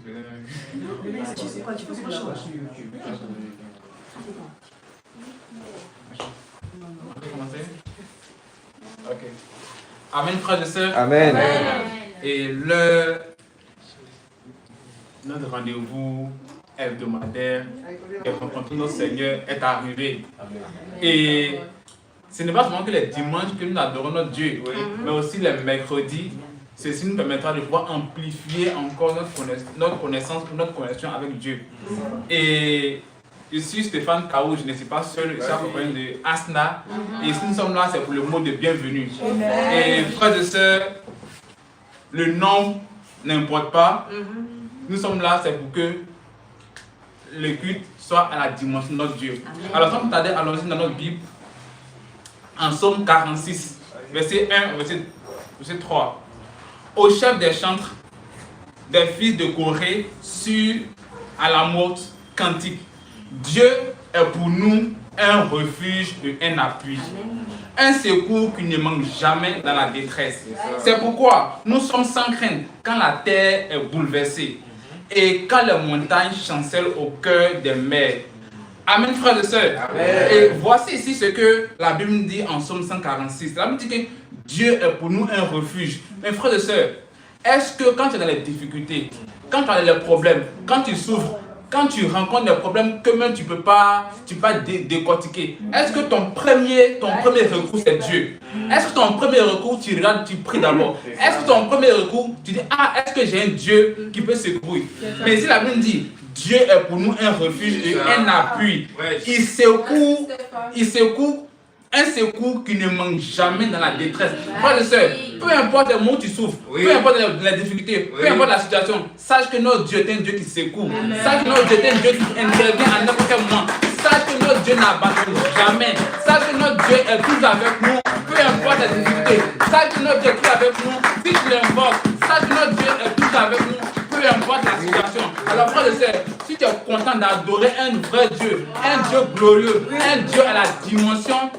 Tu sais quoi, tu peux sur YouTube. On peut commencer? Ok. Amen, frères et sœurs. Amen. Et notre rendez-vous hebdomadaire et rencontrer notre Seigneur est arrivé. Amen. Et ce n'est pas seulement que les dimanches que nous adorons notre Dieu, mais aussi les mercredis. Ceci nous permettra de pouvoir amplifier encore notre connaissance, notre connexion avec Dieu. Et je suis Stéphane Kao, je ne suis pas seul, je suis accompagné de Asna. Et si nous sommes là, c'est pour le mot de bienvenue. Et frères et sœurs, le nom n'importe pas. Nous sommes là, c'est pour que le culte soit à la dimension de notre Dieu. Alors, sans tarder, allons-y dans notre Bible, en Psaume 46, verset 1, verset 3. Au chef des chantres, des fils de Corée, sur à la morte cantique. Dieu est pour nous un refuge et un appui. Un secours qui ne manque jamais dans la détresse. C'est pourquoi nous sommes sans crainte quand la terre est bouleversée et quand les montagnes chancellent au cœur des mers. Amen, frères et sœurs. Et voici ici ce que la Bible nous dit en Psaume 146. La Bible dit que Dieu est pour nous un refuge. Mais frères et sœurs, est-ce que quand tu es dans les difficultés, quand tu as les problèmes, quand tu souffres, quand tu rencontres des problèmes que même tu ne peux pas décortiquer, est-ce que ton premier recours c'est Dieu? Est-ce que ton premier recours tu regardes, tu pries d'abord? Est-ce que ton premier recours tu dis est-ce que j'ai un Dieu qui peut secourir? Mais si la Bible dit Dieu est pour nous un refuge et un appui, il secoue un secours qui ne manque jamais dans la détresse. Frères et sœurs, peu importe les moments où tu souffres, peu importe les difficultés, peu importe la situation, sache que notre Dieu est un Dieu qui secoue. Sache que notre Dieu est un Dieu qui intervient à n'importe quel moment. Sache que notre Dieu n'abandonne jamais. Sache que notre Dieu est toujours avec nous, peu importe les difficultés. Sache que notre Dieu est toujours avec nous. Si tu l'invoques, sache que notre Dieu est toujours avec nous, peu importe la situation. Alors, frères et sœurs, si tu es content d'adorer un vrai Dieu, un Dieu glorieux, un Dieu à la dimension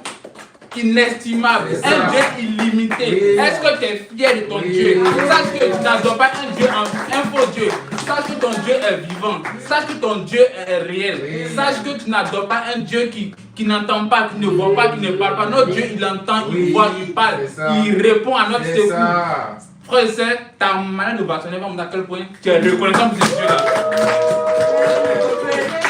inestimable, un Dieu illimité. Est-ce que tu es fier de ton Dieu? Sache que tu n'adores pas un Dieu, un faux Dieu. Sache que ton Dieu est vivant. Sache que ton Dieu est réel. Sache que tu n'adores pas un Dieu qui n'entend pas, qui ne voit pas, qui ne parle pas. Notre Dieu, il entend, il voit, il parle, il répond à notre secours. Frère et sœur, ta manière de bâtonner va montrer à quel point tu es reconnaissant pour ce Dieu-là.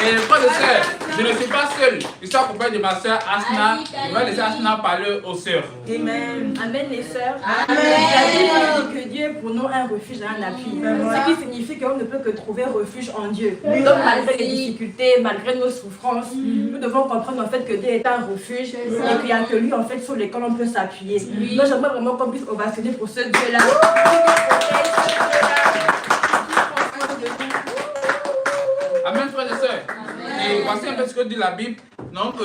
Et frère et sœur, je ne suis pas seul. Je suis accompagné de ma sœur Asna. Je vais laisser Asna parler aux sœurs. Amen. Amen les sœurs. Amen. La Bible dit que Dieu est pour nous un refuge et un appui. Ce qui signifie qu'on ne peut que trouver refuge en Dieu. Donc malgré les difficultés, malgré nos souffrances, nous devons comprendre en fait que Dieu est un refuge et qu'il n'y a que lui en fait sur lequel on peut s'appuyer. Donc j'aimerais vraiment qu'on puisse ovationner pour ce Dieu-là. Amen, frères et sœurs. Et voici un peu ce que dit la Bible. Donc,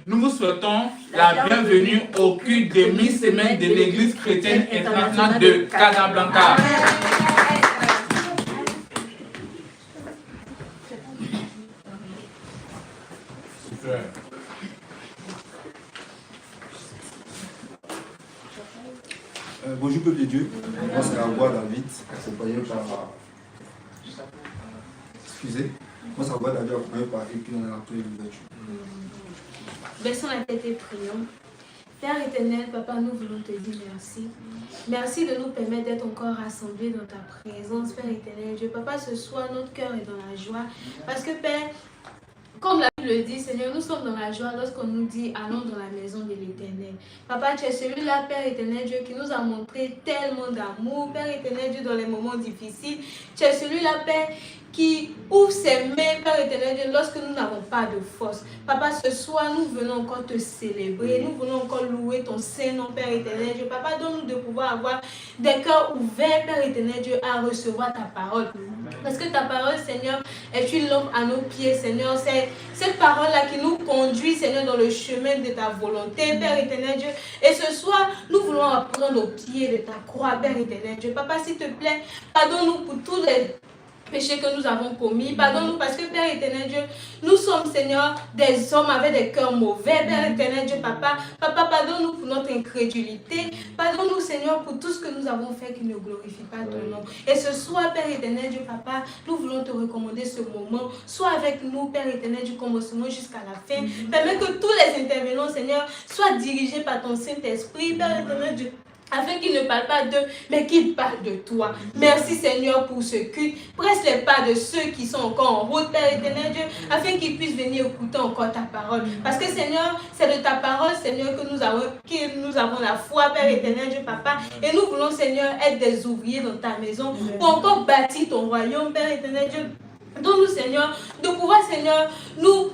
nous vous souhaitons la bienvenue au culte de mi-semaine de l'Église chrétienne internationale de Casablanca. Super. Bonjour peuple de Dieu, moi c'est Agua David, accompagné par... Excusez, moi c'est Agua David, accompagné par Épi dans la prière d'ouverture. Baissons la tête et prions. Père éternel, Papa, nous voulons te dire merci. Merci de nous permettre d'être encore rassemblés dans ta présence, Père éternel. Dieu, Papa, ce soir, notre cœur est dans la joie. Parce que, Père, comme la Bible le dit, Seigneur, nous sommes dans la joie lorsqu'on nous dit allons dans la maison de l'Éternel. Papa, tu es celui-là, Père éternel Dieu, qui nous a montré tellement d'amour, Père éternel Dieu, dans les moments difficiles. Tu es celui-là, Père, qui ouvre ses mains, Père éternel Dieu, lorsque nous n'avons pas de force. Papa, ce soir, nous venons encore te célébrer, nous venons encore louer ton Saint-Nom, Père éternel Dieu. Papa, donne-nous de pouvoir avoir des cœurs ouverts, Père éternel Dieu, à recevoir ta parole. Parce que ta parole, Seigneur, est une lampe à nos pieds, Seigneur. C'est cette parole-là qui nous conduit, Seigneur, dans le chemin de ta volonté, Père éternel Dieu. Et ce soir, nous voulons apprendre au pied de ta croix, Père éternel Dieu. Papa, s'il te plaît, pardonne-nous pour tous les péchés que nous avons commis. Pardonne-nous parce que Père éternel Dieu, nous sommes Seigneur des hommes avec des cœurs mauvais. Père éternel Dieu, Papa, pardonne-nous pour notre incrédulité. Pardonne-nous Seigneur pour tout ce que nous avons fait qui ne glorifie pas ton nom. Et ce soir, Père éternel Dieu, Papa, nous voulons te recommander ce moment. Sois avec nous, Père éternel du commencement jusqu'à la fin. Permets que tous les intervenants, Seigneur, soient dirigés par ton Saint-Esprit, Père éternel Dieu, afin qu'ils ne parlent pas d'eux, mais qu'ils parlent de toi. Merci Seigneur pour ce culte. Presse les pas de ceux qui sont encore en route, Père éternel Dieu, afin qu'ils puissent venir écouter encore ta parole. Parce que Seigneur, c'est de ta parole, Seigneur, que nous avons la foi, Père éternel Dieu, Papa. Et nous voulons, Seigneur, être des ouvriers dans ta maison pour encore bâtir ton royaume, Père éternel Dieu. Donne-nous, Seigneur, de pouvoir, Seigneur, nous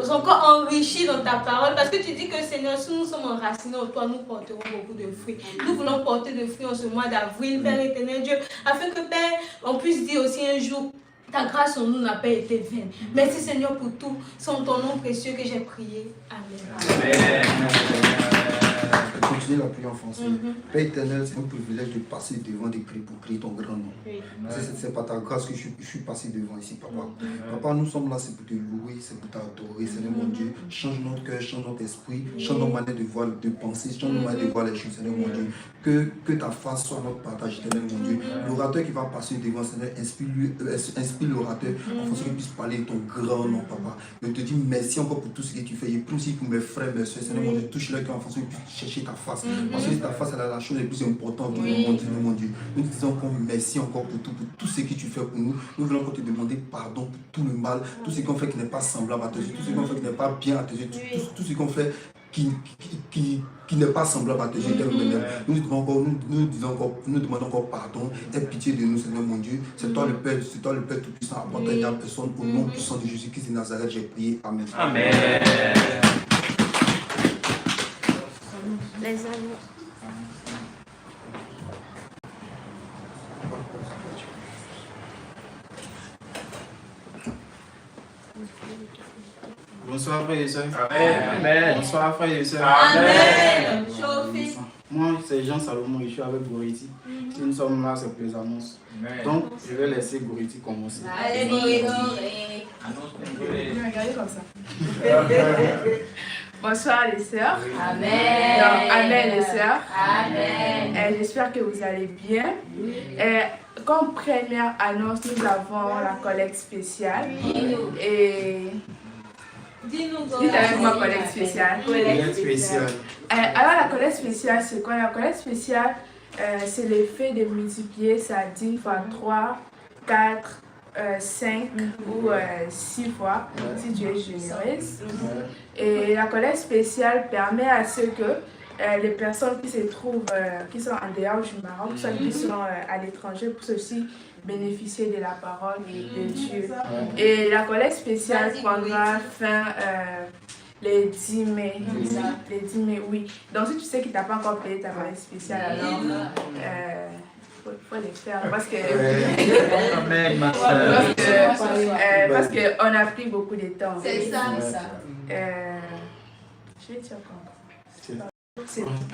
encore enrichir dans ta parole. Parce que tu dis que, Seigneur, si nous sommes enracinés en toi, nous porterons beaucoup de fruits. Nous voulons porter de fruits en ce mois d'avril, Père éternel Dieu, afin que, Père, on puisse dire aussi un jour, ta grâce en nous n'a pas été vaine. Merci, Seigneur, pour tout. C'est en ton nom précieux que j'ai prié. Amen. Continuez la prière en français. Père éternel, c'est un privilège de passer devant des cris pour crier ton grand nom. C'est par ta grâce que je suis passé devant ici, Papa. Papa, nous sommes là, c'est pour te louer, c'est pour t'adorer, Seigneur mon Dieu. Change notre cœur, change notre esprit, change nos manières de voir, de penser, change nos manières de voir les choses, Seigneur mon Dieu. Que ta face soit notre partage, Seigneur mon Dieu. L'orateur qui va passer devant, Seigneur, inspire l'orateur afin qu'il puisse parler de ton grand nom, Papa. Je te dis merci encore pour tout ce que tu fais. Et plus aussi pour mes frères, mes soeurs, Seigneur mon Dieu, touche-leur cœur afin qu'ils puissent chercher ta face. Parce que ta face, elle est la chose la plus importante du monde, Seigneur mon Dieu. Nous te disons encore merci encore pour tout ce que tu fais pour nous. Nous voulons encore te demander pardon pour tout le mal, tout ce qu'on fait qui n'est pas semblable à tes yeux, tout ce qu'on fait qui n'est pas bien à tes yeux, tout ce qu'on fait qui n'est pas semblable à tes yeux. Nous demandons encore pardon. Aie pitié de nous, Seigneur mon Dieu. C'est toi le Père Tout-Puissant, apporte à personne. Au nom puissant de Jésus-Christ de Nazareth, j'ai prié. Amen. Amen. Les amis. Bonsoir frères et sœurs. Amen. Bonsoir frères et sœurs. Amen. Moi, c'est Jean Salomon et je suis avec Goriti. Si nous sommes là, c'est pour les annonces. Donc, je vais laisser Goriti commencer. Allez, Goriti. Regardez comme ça. Bonsoir les sœurs. Amen. Donc, amen les sœurs. Amen. J'espère que vous allez bien. Comme première annonce, nous avons la collecte spéciale. Et Dis-nous dites avec moi collecte spéciale. Collecte spéciale. Alors la collecte spéciale, c'est quoi? La collecte spéciale, c'est l'effet de multiplier ça 10 fois 3, 4, 5 ou 6 fois si tu es généreuse. Et la collecte spéciale permet à ce que les personnes qui se trouvent, qui sont en dehors du Maroc, ceux qui sont à l'étranger, puissent aussi bénéficier de la parole de Dieu. Et la collecte spéciale prendra fin les 10 mai. Les 10 mai, oui. Donc si tu sais qu'il t'a pas encore payé ta collecte spéciale, alors faut les faire parce que parce qu'on a pris beaucoup de temps. C'est ça. Je vais dire quoi?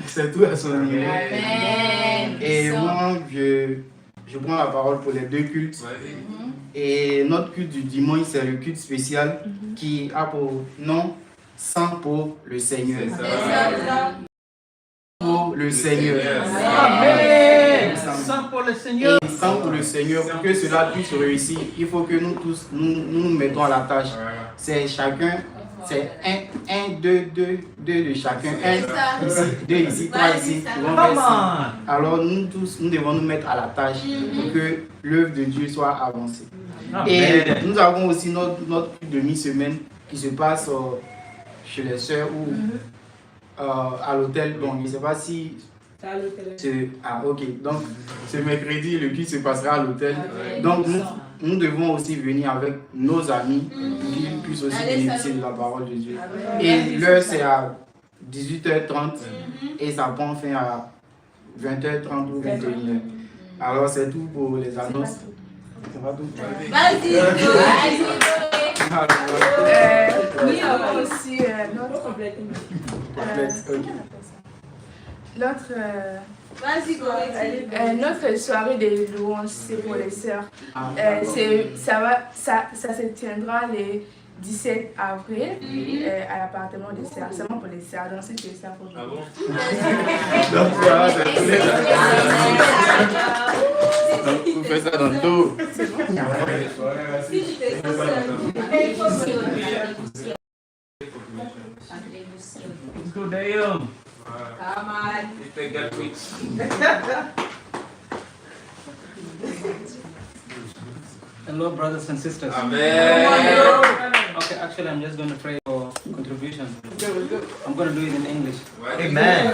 C'est tout à son niveau. Amen. Et moi, je prends la parole pour les deux cultes. Et notre culte du dimanche, c'est le culte spécial qui a pour nom Sang pour le Seigneur. Pour le Seigneur. Amen. Sang pour le Seigneur. Et sang pour le Seigneur, pour que cela puisse réussir, il faut que nous tous, nous mettons à la tâche. C'est chacun, c'est un, deux de chacun. Un ici, deux ici, trois ici. Alors nous tous, nous devons nous mettre à la tâche pour que l'œuvre de Dieu soit avancée. Et nous avons aussi notre demi-semaine qui se passe chez les sœurs ou à l'hôtel. Donc je ne sais pas si... Ah ok, donc ce mercredi, le culte se passera à l'hôtel. Donc nous devons aussi venir avec nos amis pour qu'ils puissent aussi bénéficier de la parole de Dieu. Et l'heure c'est à 18h30 et ça prend fin à 20h30 ou 21h. Alors c'est tout pour les annonces. Ça va tout? Vas-y. Nous avons aussi notre Vas-y, Corée. Notre soirée de louanges, c'est pour les sœurs. Ça se tiendra le 17 avril à l'appartement des sœurs. Seulement pour les sœurs. Donc, si tu es sœur, pour Ah bon? Donc, vous faites ça dans le dos. Let's go, Dale. Come on. Take that quick. Hello, brothers and sisters. Amen. Okay, actually, I'm just going to pray for contribution. I'm going to do it in English. Amen.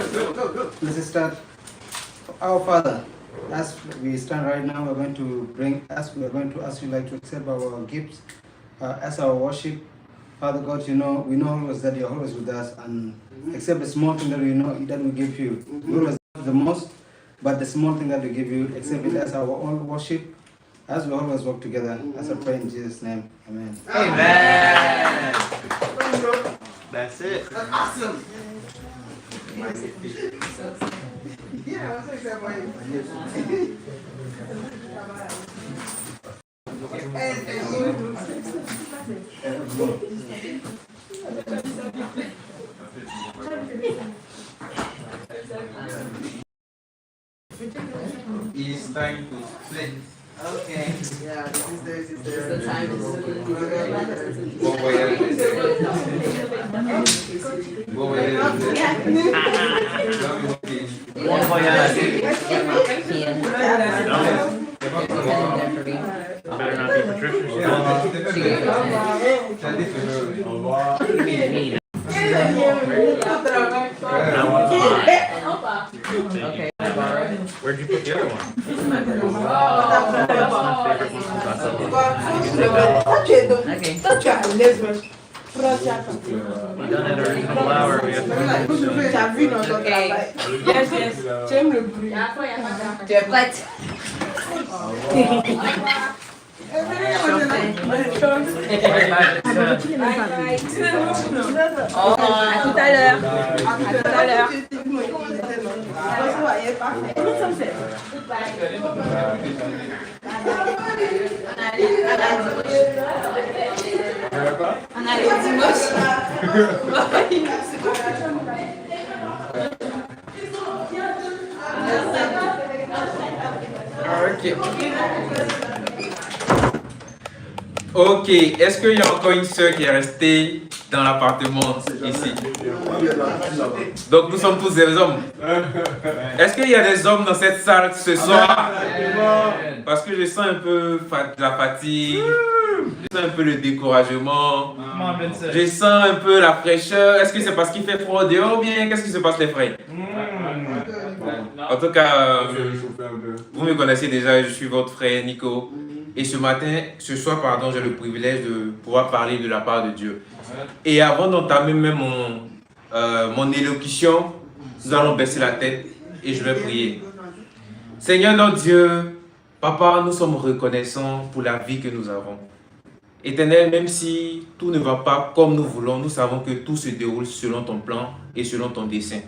Let's start. Our Father, as we stand right now, we're going to ask you like to accept our gifts as our worship. Father God, we know always that you're always with us, and accept the small thing that we know that we give you. We always have the most, but the small thing that we give you, accept it as our own worship, as we always work together. As I pray in Jesus' name, Amen. Amen. That's it. Awesome. It's time to play. Okay. Yeah, this is the time. Bon voyage. Bon Okay. Where'd you put the other one? Okay. We done it original flower. We have to Okay. Yes, yes. J'aime le bruit. Tu es prête? À tout à l'heure. À tout à l'heure. On a les dimanches. Ok, est-ce qu'il y a encore une sœur qui est restée dans l'appartement ici? Donc nous sommes tous des hommes. Est-ce qu'il y a des hommes dans cette salle ce soir? Parce que je sens un peu la fatigue, je sens un peu le découragement, je sens un peu la fraîcheur. Est-ce que c'est parce qu'il fait froid dehors ou bien qu'est-ce qui se passe les frères? En tout cas, vous me connaissez déjà, je suis votre frère Nico. Et ce soir, j'ai le privilège de pouvoir parler de la part de Dieu. Et avant d'entamer même mon élocution, nous allons baisser la tête et je vais prier. Seigneur notre Dieu, Papa, nous sommes reconnaissants pour la vie que nous avons. Éternel, même si tout ne va pas comme nous voulons, nous savons que tout se déroule selon ton plan et selon ton dessein.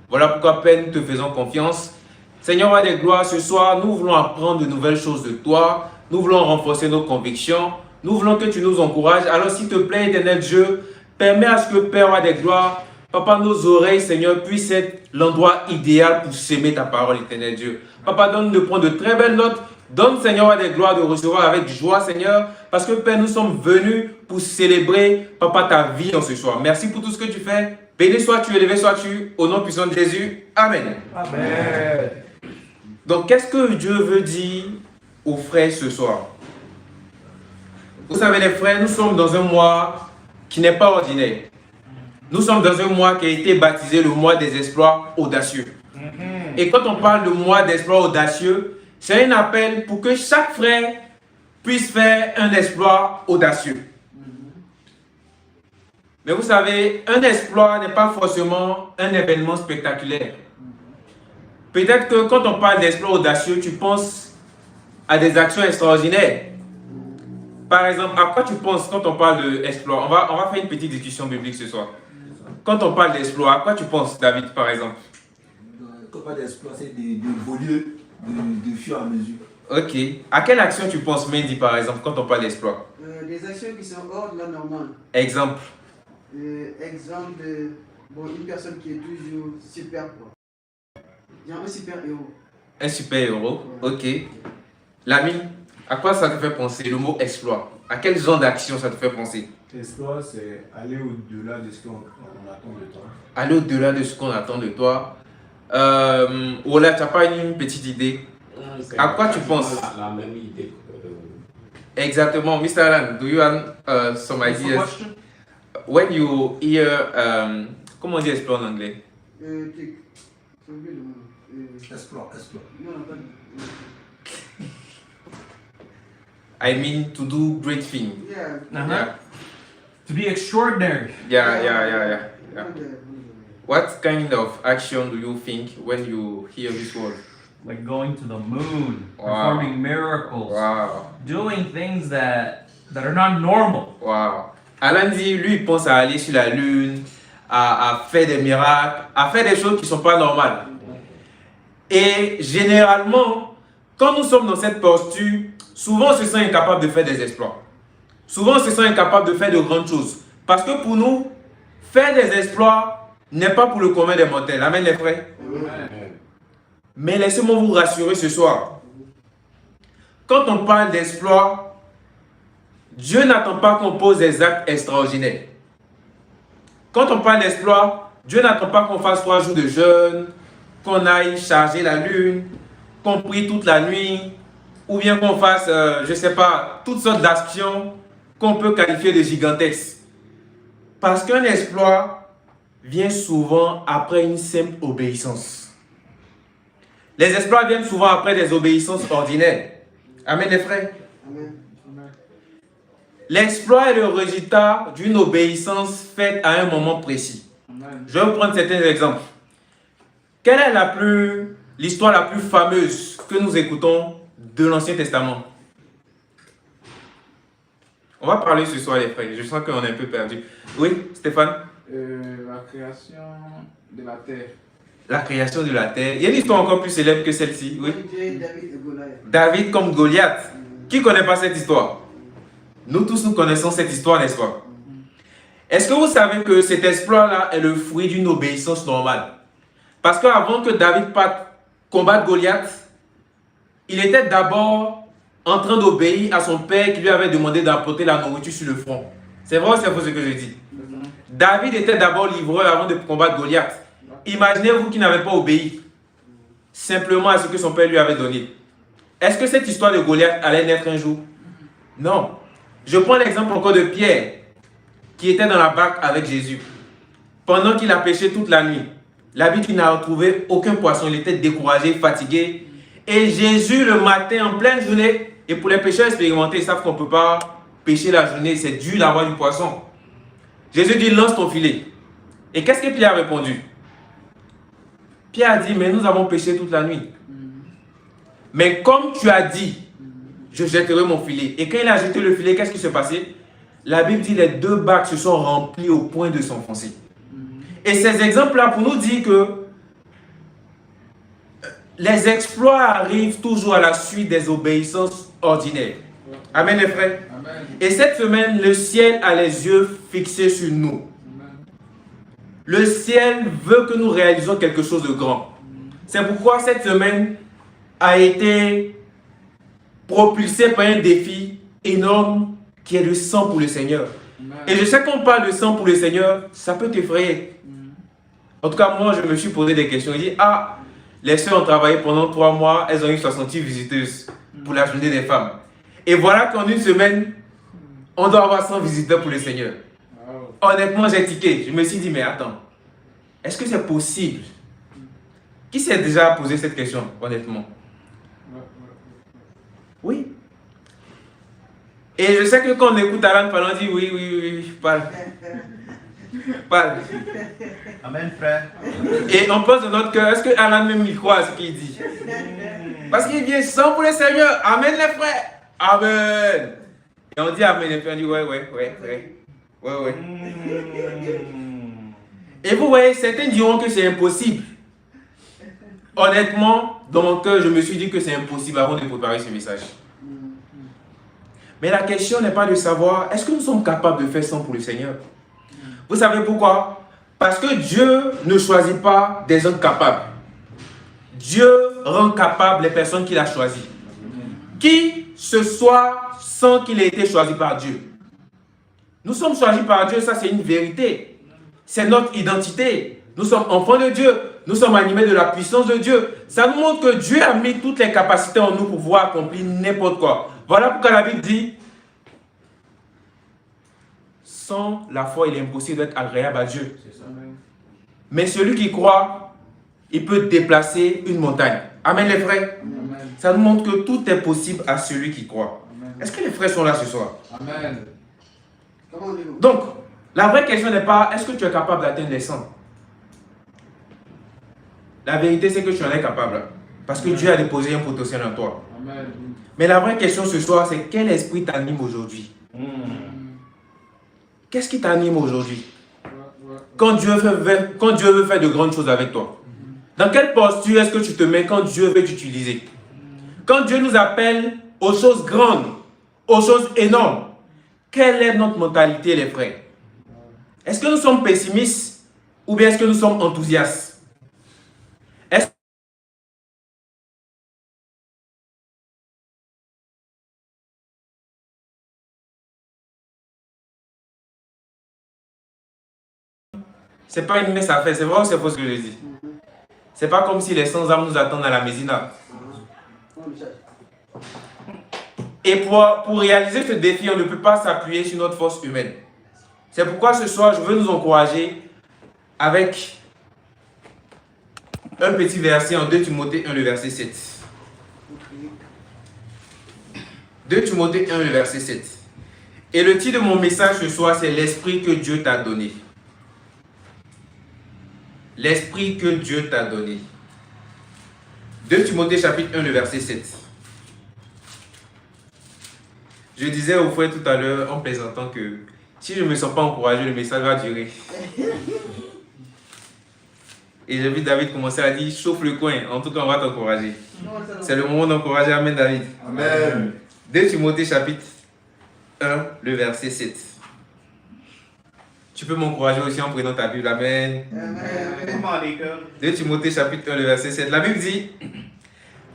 Voilà pourquoi, Père, nous te faisons confiance. Seigneur, roi des gloires, ce soir, nous voulons apprendre de nouvelles choses de toi. Nous voulons renforcer nos convictions. Nous voulons que tu nous encourages. Alors, s'il te plaît, éternel Dieu, permets à ce que, Père, roi des gloires, Papa, nos oreilles, Seigneur, puissent être l'endroit idéal pour s'aimer ta parole, éternel Dieu. Papa, donne de prendre de très belles notes. Donne, Seigneur, roi des gloires, de recevoir avec joie, Seigneur. Parce que, Père, nous sommes venus pour célébrer, Papa, ta vie en ce soir. Merci pour tout ce que tu fais. Béni sois-tu, élevé sois-tu, au nom puissant de Jésus. Amen. Amen. Donc, qu'est-ce que Dieu veut dire aux frères ce soir? Vous savez, les frères, nous sommes dans un mois qui n'est pas ordinaire. Nous sommes dans un mois qui a été baptisé le mois des exploits audacieux. Et quand on parle de mois d'exploits audacieux, c'est un appel pour que chaque frère puisse faire un exploit audacieux. Mais vous savez, un exploit n'est pas forcément un événement spectaculaire. Peut-être que quand on parle d'exploit audacieux, tu penses à des actions extraordinaires. Par exemple, à quoi tu penses quand on parle d'exploit? On va faire une petite discussion biblique ce soir. Quand on parle d'exploit, à quoi tu penses, David, par exemple? on parle d'exploit, c'est d'évoluer de fur et à mesure. Ok. À quelle action tu penses, Mendy, par exemple, quand on parle d'exploit? Des actions qui sont hors de la normale. Exemple. Exemple de une personne qui est toujours super quoi. Genre un super héros. Un super héros, ok. Lamine, à quoi ça te fait penser le mot exploit? À quel genre d'action ça te fait penser? Exploit, c'est aller au-delà de ce qu'on attend de toi. Aller au-delà de ce qu'on attend de toi. Ola, tu n'as pas une petite idée? À quoi tu penses? La même idée. Exactement. Mr. Alan, do you have some ideas? When you hear, comment on dit exploit en anglais? Exploit. I mean to do great things. Yeah. To be extraordinary. Yeah. What kind of action do you think when you hear this word? Like going to the moon, Wow. performing miracles, Wow. doing things that are not normal. Wow. Alan dit, lui, il pense à aller sur la lune, à faire des miracles, à faire des choses qui ne sont pas normales. Et généralement, quand nous sommes dans cette posture, souvent on se sent incapable de faire des exploits. Souvent on se sent incapable de faire de grandes choses. Parce que pour nous, faire des exploits n'est pas pour le commun des mortels. Amen les frères. Mais laissez-moi vous rassurer ce soir. Quand on parle d'exploits, Dieu n'attend pas qu'on pose des actes extraordinaires. Quand on parle d'exploit, Dieu n'attend pas qu'on fasse 3 jours de jeûne, qu'on aille charger la lune, qu'on prie toute la nuit, ou bien qu'on fasse, je ne sais pas, toutes sortes d'actions qu'on peut qualifier de gigantesques. Parce qu'un exploit vient souvent après une simple obéissance. Les exploits viennent souvent après des obéissances ordinaires. Amen les frères. Amen. L'exploit est le résultat d'une obéissance faite à un moment précis. Je vais vous prendre certains exemples. Quelle est l'histoire la plus fameuse que nous écoutons de l'Ancien Testament? On va parler ce soir les frères. Je sens qu'on est un peu perdu. Oui, Stéphane? La création de la terre. La création de la terre. Il y a une histoire encore plus célèbre que celle-ci. Oui. David et Goliath. David comme Goliath. Qui ne connaît pas cette histoire? Nous tous, nous connaissons cette histoire, n'est-ce pas? Est-ce que vous savez que cet exploit-là est le fruit d'une obéissance normale? Parce qu'avant que David parte combattre Goliath, il était d'abord en train d'obéir à son père qui lui avait demandé d'apporter la nourriture sur le front. C'est vrai ou c'est faux ce que je dis? David était d'abord livreur avant de combattre Goliath. Imaginez-vous qu'il n'avait pas obéi simplement à ce que son père lui avait donné. Est-ce que cette histoire de Goliath allait naître un jour? Non. Je prends l'exemple encore de Pierre, qui était dans la barque avec Jésus. Pendant qu'il a pêché toute la nuit, la Bible, il n'a retrouvé aucun poisson. Il était découragé, fatigué. Et Jésus, le matin, en pleine journée, et pour les pêcheurs expérimentés, ils savent qu'on ne peut pas pêcher la journée, c'est dur d'avoir du poisson. Jésus dit, lance ton filet. Et qu'est-ce que Pierre a répondu? Pierre a dit, mais nous avons pêché toute la nuit. Mais comme tu as dit, je jetterai mon filet. Et quand il a jeté le filet, qu'est-ce qui s'est passé? La Bible dit, les 2 bacs se sont remplis au point de s'enfoncer. Et ces exemples-là, pour nous dire que les exploits arrivent toujours à la suite des obéissances ordinaires. Amen les frères. Amen. Et cette semaine, le ciel a les yeux fixés sur nous. Amen. Le ciel veut que nous réalisions quelque chose de grand. C'est pourquoi cette semaine a été propulsée par un défi énorme qui est le sang pour le Seigneur. Amen. Et je sais qu'on parle de sang pour le Seigneur, ça peut t'effrayer. En tout cas, moi, je me suis posé des questions. Je dis, les sœurs ont travaillé pendant 3 mois, elles ont eu 68 visiteuses pour la journée des femmes. Et voilà qu'en une semaine, on doit avoir 100 visiteurs pour le Seigneur. Honnêtement, j'ai tiqué. Je me suis dit, mais attends, est-ce que c'est possible? Qui s'est déjà posé cette question, honnêtement? Oui. Et je sais que quand on écoute Alan parler, on dit, oui, parle. Parle. Amen, frère. Et on pense dans notre cœur, est-ce que Alan même il croit à ce qu'il dit? Parce qu'il vient sans pour le Seigneur. Amen les frères. Amen. Et on dit Amen les frères, on dit ouais. Et vous voyez, certains diront que c'est impossible. honnêtement, dans mon cœur, je me suis dit que c'est impossible avant de préparer ce message. Mais la question n'est pas de savoir, est-ce que nous sommes capables de faire ça pour le Seigneur? Vous savez pourquoi? Parce que Dieu ne choisit pas des hommes capables. Dieu rend capables les personnes qu'il a choisies. Qui ce soit sans qu'il ait été choisi par Dieu. Nous sommes choisis par Dieu, ça c'est une vérité. C'est notre identité. Nous sommes enfants de Dieu. Nous sommes animés de la puissance de Dieu. Ça nous montre que Dieu a mis toutes les capacités en nous pour pouvoir accomplir n'importe quoi. Voilà pourquoi la Bible dit, sans la foi, il est impossible d'être agréable à Dieu. Mais celui qui croit, il peut déplacer une montagne. Amen les frères. Amen. Ça nous montre que tout est possible à celui qui croit. Est-ce que les frères sont là ce soir? Amen. Donc, la vraie question n'est pas est-ce que tu es capable d'atteindre les 100? La vérité c'est que tu en es capable. Parce que Dieu a déposé un potentiel en toi. Amen. Mais la vraie question ce soir c'est quel esprit t'anime aujourd'hui? Qu'est-ce qui t'anime aujourd'hui? Quand Dieu veut faire de grandes choses avec toi. Dans quelle posture est-ce que tu te mets quand Dieu veut t'utiliser? Quand Dieu nous appelle aux choses grandes, aux choses énormes, quelle est notre mentalité, les frères? Est-ce que nous sommes pessimistes ou bien est-ce que nous sommes enthousiastes? C'est pas une messe à faire, c'est vrai ou c'est faux ce que je dis? C'est pas comme si les sans-âmes nous attendent à la Mézina. Et pour réaliser ce défi, on ne peut pas s'appuyer sur notre force humaine. C'est pourquoi ce soir, je veux nous encourager avec un petit verset en 2 Timothée 1, le verset 7. 2 Timothée 1, le verset 7. Et le titre de mon message ce soir, c'est l'esprit que Dieu t'a donné. L'esprit que Dieu t'a donné. 2 Timothée chapitre 1, le verset 7. Je disais au frère tout à l'heure en plaisantant que si je ne me sens pas encouragé, le message va durer. Et j'ai vu David commencer à dire chauffe le coin, en tout cas on va t'encourager. C'est le moment d'encourager. Amen David. Amen. 2 Timothée chapitre 1, le verset 7. Tu peux m'encourager aussi en prenant ta Bible. Amen. Amen. 2 Timothée chapitre 1, le verset 7. La Bible dit,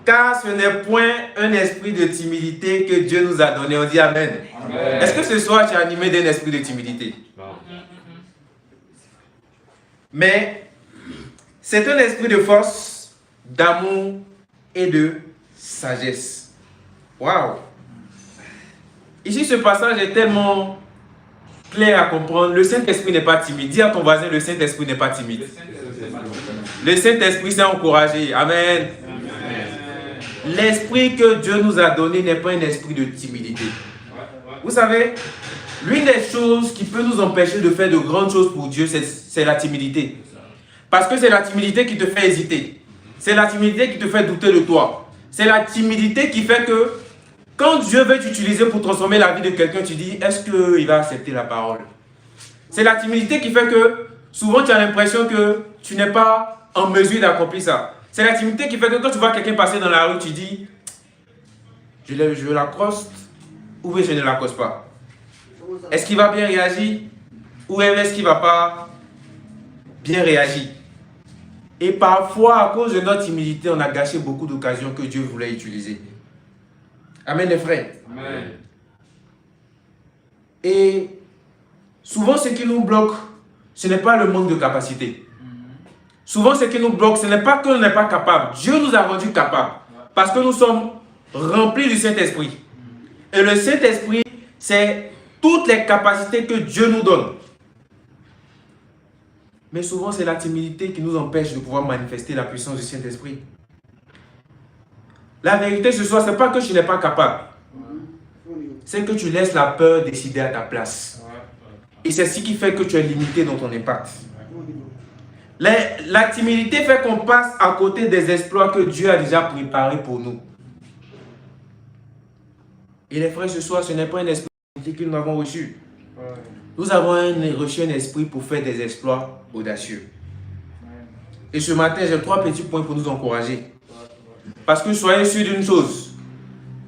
car ce n'est point un esprit de timidité que Dieu nous a donné. On dit Amen. Amen. Est-ce que ce soir tu es animé d'un esprit de timidité? Non. Mais c'est un esprit de force, d'amour et de sagesse. Waouh! Ici, ce passage est tellement clair à comprendre. Le Saint-Esprit n'est pas timide. Dis à ton voisin, le Saint-Esprit n'est pas timide. Le Saint-Esprit s'est encouragé. Amen. L'esprit que Dieu nous a donné n'est pas un esprit de timidité. Vous savez, l'une des choses qui peut nous empêcher de faire de grandes choses pour Dieu, c'est la timidité. Parce que c'est la timidité qui te fait hésiter. C'est la timidité qui te fait douter de toi. C'est la timidité qui fait que quand Dieu veut t'utiliser pour transformer la vie de quelqu'un, tu dis, est-ce qu'il va accepter la parole? C'est la timidité qui fait que souvent tu as l'impression que tu n'es pas en mesure d'accomplir ça. C'est la timidité qui fait que quand tu vois quelqu'un passer dans la rue, tu dis, je l'accoste ou je ne l'accoste pas. Est-ce qu'il va bien réagir ou est-ce qu'il ne va pas bien réagir? Et parfois, à cause de notre timidité, on a gâché beaucoup d'occasions que Dieu voulait utiliser. Amen les frères. Amen. Et souvent ce qui nous bloque, ce n'est pas le manque de capacité. Souvent ce qui nous bloque, ce n'est pas qu'on n'est pas capable. Dieu nous a rendus capables. Parce que nous sommes remplis du Saint-Esprit. Et le Saint-Esprit, c'est toutes les capacités que Dieu nous donne. Mais souvent c'est la timidité qui nous empêche de pouvoir manifester la puissance du Saint-Esprit. La vérité ce soir, ce n'est pas que tu n'es pas capable. C'est que tu laisses la peur décider à ta place. Et c'est ce qui fait que tu es limité dans ton impact. La timidité fait qu'on passe à côté des exploits que Dieu a déjà préparés pour nous. Et les frères, ce soir, ce n'est pas un esprit que nous avons reçu. Nous avons reçu un esprit pour faire des exploits audacieux. Et ce matin, j'ai 3 petits points pour nous encourager. Parce que soyez sûr d'une chose,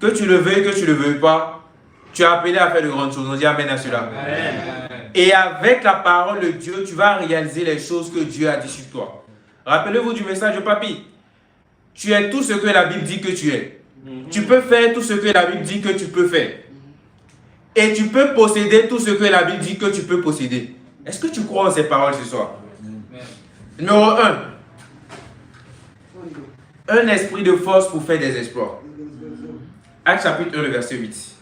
que tu le veuilles, que tu ne le veuilles pas, tu es appelé à faire de grandes choses. On dit amen à cela. Amen. Et avec la parole de Dieu, tu vas réaliser les choses que Dieu a dit sur toi. Rappelez-vous du message de Papy. Tu es tout ce que la Bible dit que tu es. Tu peux faire tout ce que la Bible dit que tu peux faire. Et tu peux posséder tout ce que la Bible dit que tu peux posséder. Est-ce que tu crois en ces paroles ce soir? Numéro 1. Un esprit de force pour faire des exploits. Actes chapitre 1, le verset 8.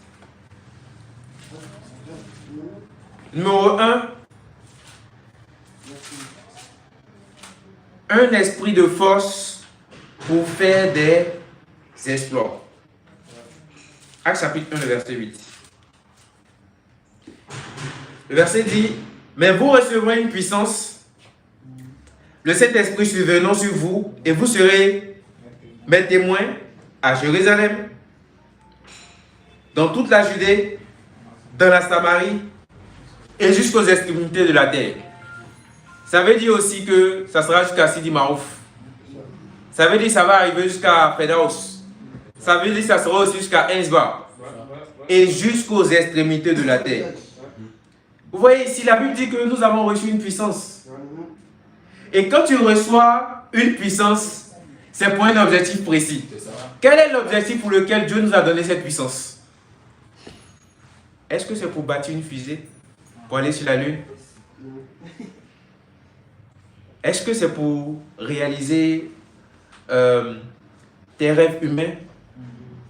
Numéro 1. Un esprit de force pour faire des exploits. Actes chapitre 1, le verset 8. Le verset dit, mais vous recevrez une puissance, le Saint-Esprit survenant sur vous, et vous serez mes témoins à Jérusalem, dans toute la Judée, dans la Samarie, et jusqu'aux extrémités de la terre. Ça veut dire aussi que ça sera jusqu'à Sidi Maouf. Ça veut dire que ça va arriver jusqu'à Fedaos. Ça veut dire que ça sera aussi jusqu'à Ensba. Et jusqu'aux extrémités de la terre. Vous voyez ici, la Bible dit que nous avons reçu une puissance. Et quand tu reçois une puissance, c'est pour un objectif précis. Quel est l'objectif pour lequel Dieu nous a donné cette puissance? Est-ce que c'est pour bâtir une fusée? Pour aller sur la Lune? Est-ce que c'est pour réaliser tes rêves humains?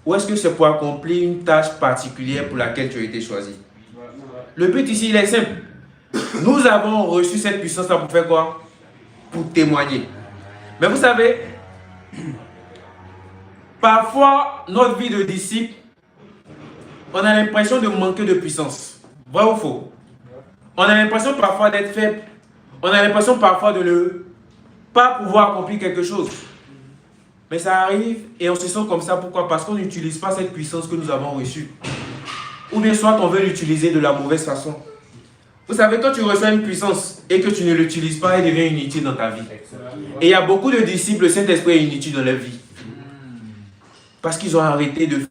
Ou est-ce que c'est pour accomplir une tâche particulière pour laquelle tu as été choisi? Le but ici, il est simple. Nous avons reçu cette puissance-là pour faire quoi? Pour témoigner. Mais vous savez, parfois, notre vie de disciple, on a l'impression de manquer de puissance. Vrai ou faux? On a l'impression parfois d'être faible. On a l'impression parfois de ne pas pouvoir accomplir quelque chose. Mais ça arrive et on se sent comme ça. Pourquoi? Parce qu'on n'utilise pas cette puissance que nous avons reçue. Ou bien soit on veut l'utiliser de la mauvaise façon. Vous savez, quand tu reçois une puissance et que tu ne l'utilises pas, elle devient inutile dans ta vie. Et il y a beaucoup de disciples, le Saint-Esprit est inutile dans leur vie. Parce qu'ils ont arrêté de